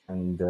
and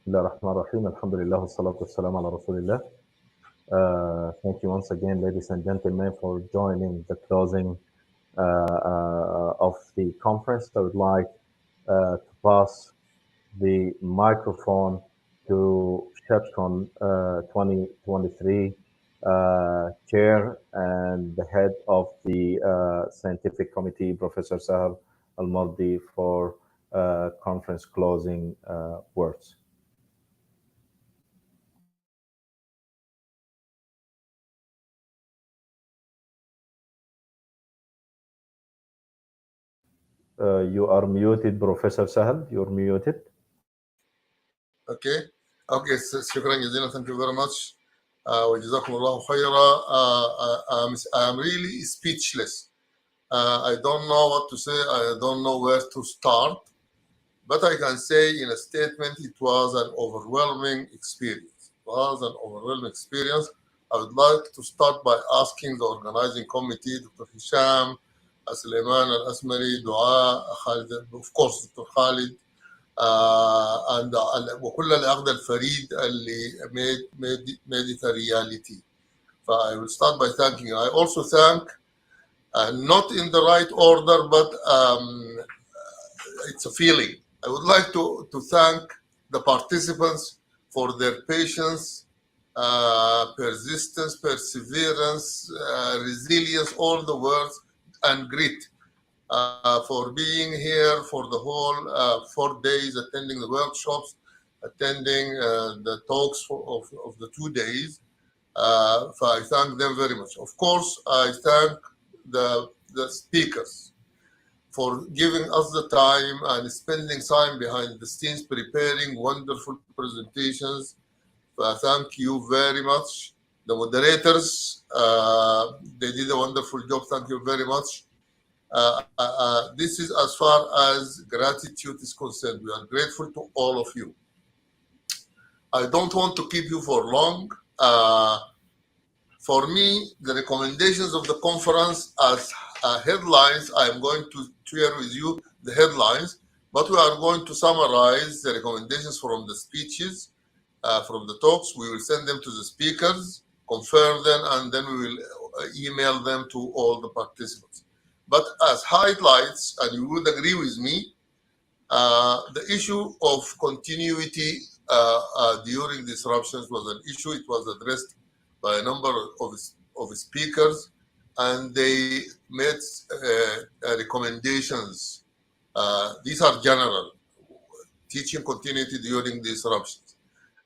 بسم الله الرحمن الرحيم الحمد لله والصلاة والسلام على رسول الله. Thank you once again, ladies and gentlemen, for joining the closing of the conference. I would like to pass the microphone to SHEdCon 2023 chair and the head of the scientific committee, Professor Sahel Al-Maldi, for conference closing words. You are muted, Professor Sahel. You're muted. Okay. Okay. شكرا جزيلا. Thank you very much. وجزاكم الله خيرا. I'm really speechless. I don't know what to say. I don't know where to start. But I can say in a statement, it was an overwhelming experience. It was an overwhelming experience. I would like to start by asking the organizing committee, Dr. Hisham, Suleiman Al-Asmari, Dua, Khalid, of course, Dr. Khalid, and وكل العقد الفريد اللي made it a reality. So I will start by thanking you. I also thank, not in the right order, but it's a feeling. I would like to thank the participants for their patience, persistence, perseverance, resilience, all the words, and grit. For being here for the whole 4 days, attending the workshops, attending the talks of the 2 days. So I thank them very much. Of course, I thank the speakers for giving us the time and spending time behind the scenes preparing wonderful presentations. Thank you very much. The moderators, they did a wonderful job. Thank you very much. This is as far as gratitude is concerned. We are grateful to all of you. I don't want to keep you for long. For me, the recommendations of the conference as headlines, I'm going to share with you the headlines, but we are going to summarize the recommendations from the speeches, from the talks. We will send them to the speakers, confirm them, and then we will email them to all the participants. But as highlights, and you would agree with me, the issue of continuity during disruptions was an issue. It was addressed by a number of speakers, and they made recommendations. These are general, teaching continuity during disruptions.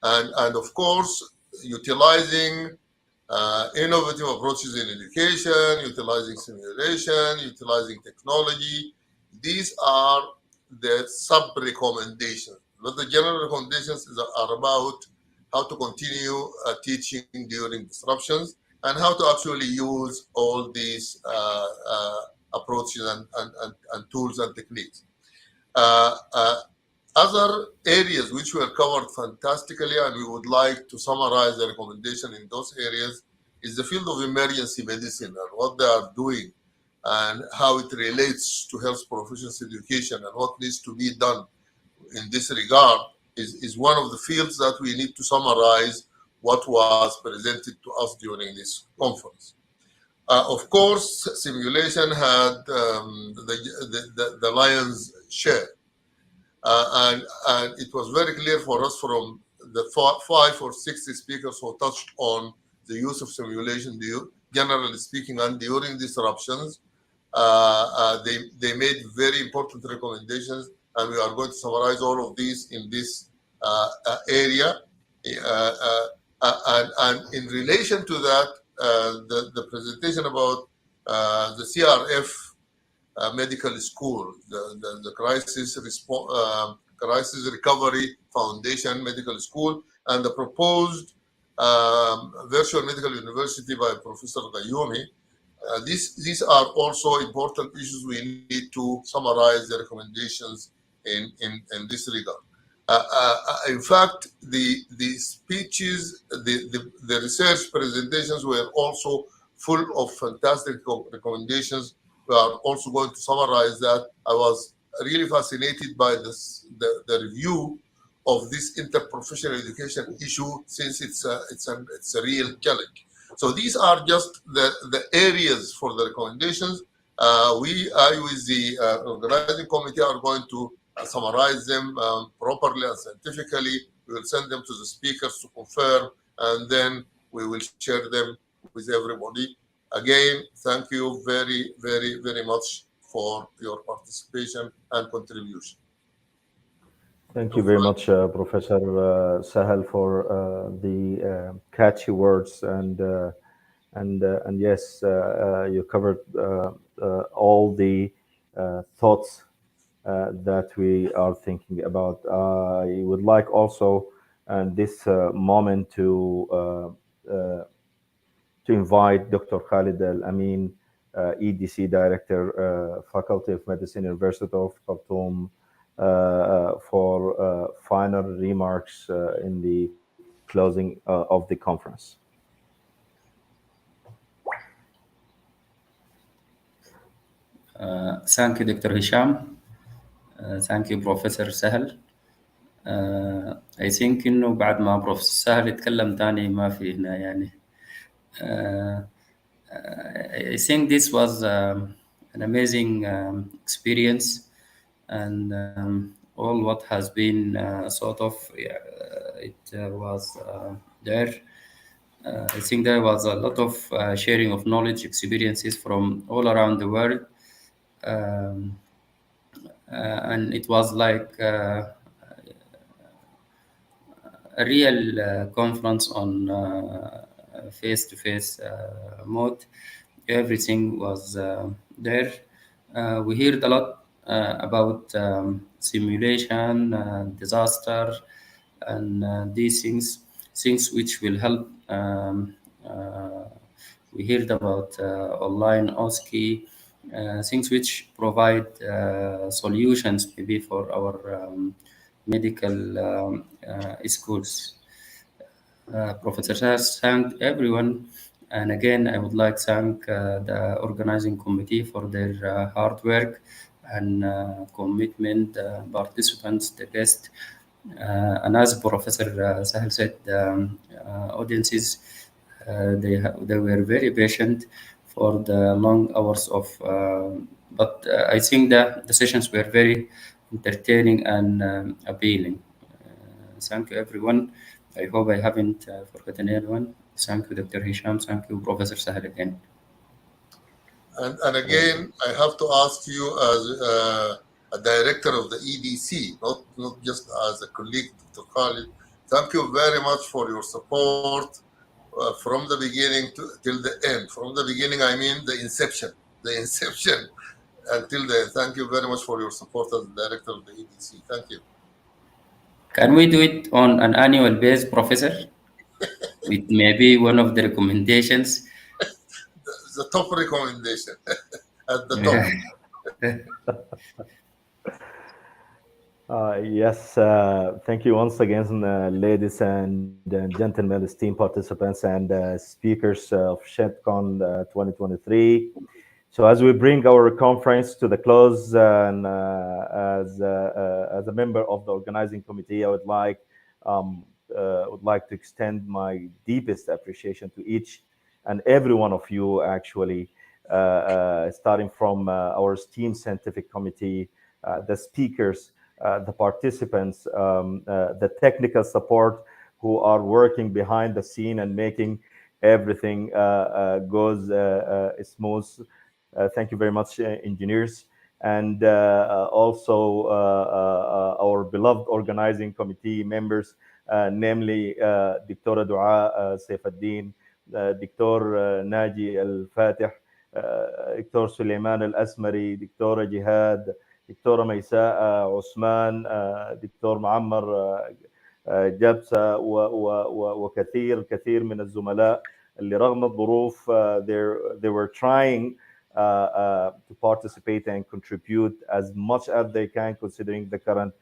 And of course, utilizing innovative approaches in education, utilizing simulation, utilizing technology. These are the sub-recommendations. But the general recommendations are about how to continue teaching during disruptions and how to actually use all these approaches and tools and techniques. Other areas which were covered fantastically, and we would like to summarize the recommendation in those areas, is the field of emergency medicine and what they are doing and how it relates to health professions education and what needs to be done in this regard is one of the fields that we need to summarize what was presented to us during this conference. Of course, simulation had the lion's share. And it was very clear for us from the 5 or 6 speakers who touched on the use of simulation, generally speaking, and during disruptions. They made very important recommendations, and we are going to summarize all of these in this area. And in relation to that, the presentation about the CRF medical school, the Crisis Recovery Foundation Medical School, and the proposed virtual medical university by Professor Gayoumi. These are also important issues we need to summarize the recommendations in this regard. In fact, the speeches, the research presentations were also full of fantastic recommendations. We are also going to summarize that. I was really fascinated by the review of this interprofessional education issue, since it's a real challenge. So these are just the areas for the recommendations. I with the organizing committee are going to summarize them properly and scientifically. We will send them to the speakers to confirm, and then we will share them with everybody. Again, thank you very, very, very much for your participation and contribution. Thank you very much, Professor Sahel, for the catchy words and yes, you covered all the thoughts that we are thinking about. I would like also this moment to invite Dr. Khalid Al Amin, EDC Director, Faculty of Medicine, University of Khartoum, for final remarks in the closing of the conference. Thank you, Dr. Hisham. Thank you, Professor Sahel. I think إنه بعد ما بروفيسور سهل يتكلم تاني ما في هنا يعني. I think this was an amazing experience, and all what has been sort of it was there. I think there was a lot of sharing of knowledge, experiences from all around the world, and it was like a real conference on face-to-face mode. Everything was there. We heard a lot about simulation, disaster, and these things which will help. We heard about online OSCE, things which provide solutions maybe for our medical schools. Professor Sass thanked everyone, and again I would like to thank the organizing committee for their hard work and commitment, participants, the guests, and as Professor Sahel said, audiences, they were very patient for the long hours of, but I think the sessions were very entertaining and appealing. Thank you, everyone. I hope I haven't forgotten anyone. Thank you, Dr. Hisham. Thank you, Professor Sahel again. And again, I have to ask you as a director of the EDC, not just as a colleague, Dr. Khalid. Thank you very much for your support from the beginning till the end. From the beginning, I mean the inception until the end. Thank you very much for your support as director of the EDC. Thank you. Can we do it on an annual basis, Professor? With maybe one of the recommendations. The top recommendation at the top. Yes, thank you once again, ladies and gentlemen, esteemed participants and speakers of SHEdCon 2023. So as we bring our conference to the close, and as a member of the organizing committee, I would like to extend my deepest appreciation to each and every one of you, actually, starting from our esteemed scientific committee, the speakers, the participants, the technical support who are working behind the scene and making everything goes smooth. Thank you very much, engineers. and also our beloved organizing committee members, namely Dr. Dua Saif al-Din, Dr. Naji Al-Fatih, Dr. Suleiman Al-Asmari, Dr. Jihad, دكتورة ميساء عثمان، دكتور معمر جبسة، وكثير كثير من الزملاء اللي رغم الظروف they were trying to participate and contribute as much as they can considering the current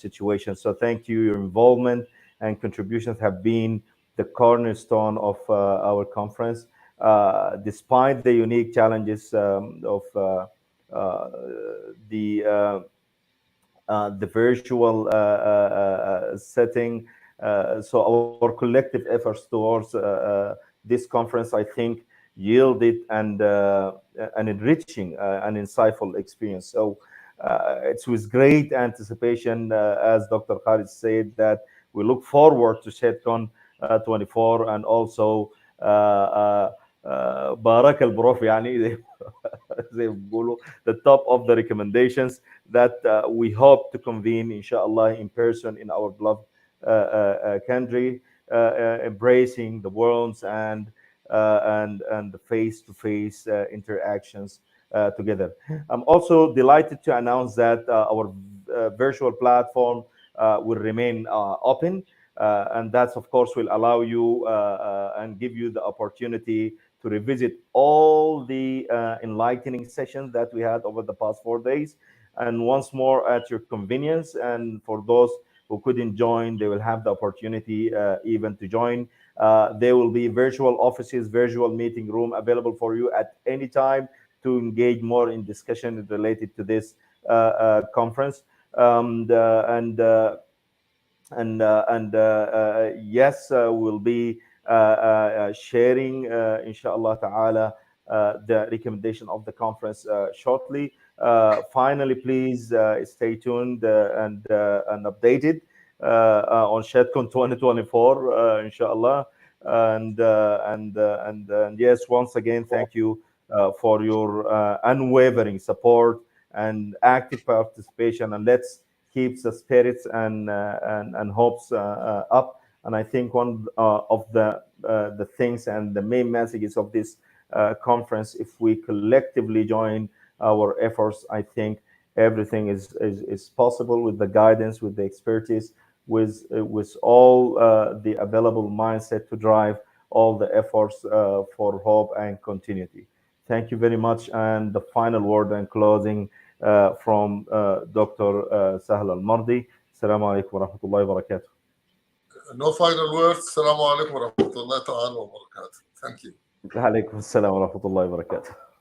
situation. So thank you. Your involvement and contributions have been the cornerstone of our conference. Despite the unique challenges of uh, the virtual setting. So our collective efforts towards this conference, I think, yielded an enriching and insightful experience. So it's with great anticipation, as Dr. Khalid said, that we look forward to SHEdCon 24, and also بارك البروف يعني زي ما بيقولوا the top of the recommendations that we hope to convene inshallah in person in our beloved country, embracing the worlds and the face-to-face interactions together. I'm also delighted to announce that our virtual platform will remain open, and that's of course will allow you and give you the opportunity to revisit all the enlightening sessions that we had over the past 4 days, and once more at your convenience. And for those who couldn't join, they will have the opportunity even to join. There will be virtual offices, virtual meeting room available for you at any time to engage more in discussion related to this conference. Yes, we'll be sharing, inshallah ta'ala, the recommendation of the conference shortly. Finally, please stay tuned and updated on SHEdCon 2024, inshallah. And yes, once again, thank you for your unwavering support and active participation. And let's keep the spirits and hopes up. And I think one of the things and the main messages of this conference, if we collectively join our efforts, I think everything is possible with the guidance, with the expertise, with all the available mindset to drive all the efforts for hope and continuity. Thank you very much. And the final word and closing from Dr. Sahel Al-Mardi. Assalamu alaikum wa rahmatullahi wa barakatuh. No final words. Assalamu alaikum wa rahmatullahi ta'ala wa barakatuh. Thank you. عليكم السلام ورحمة الله وبركاته.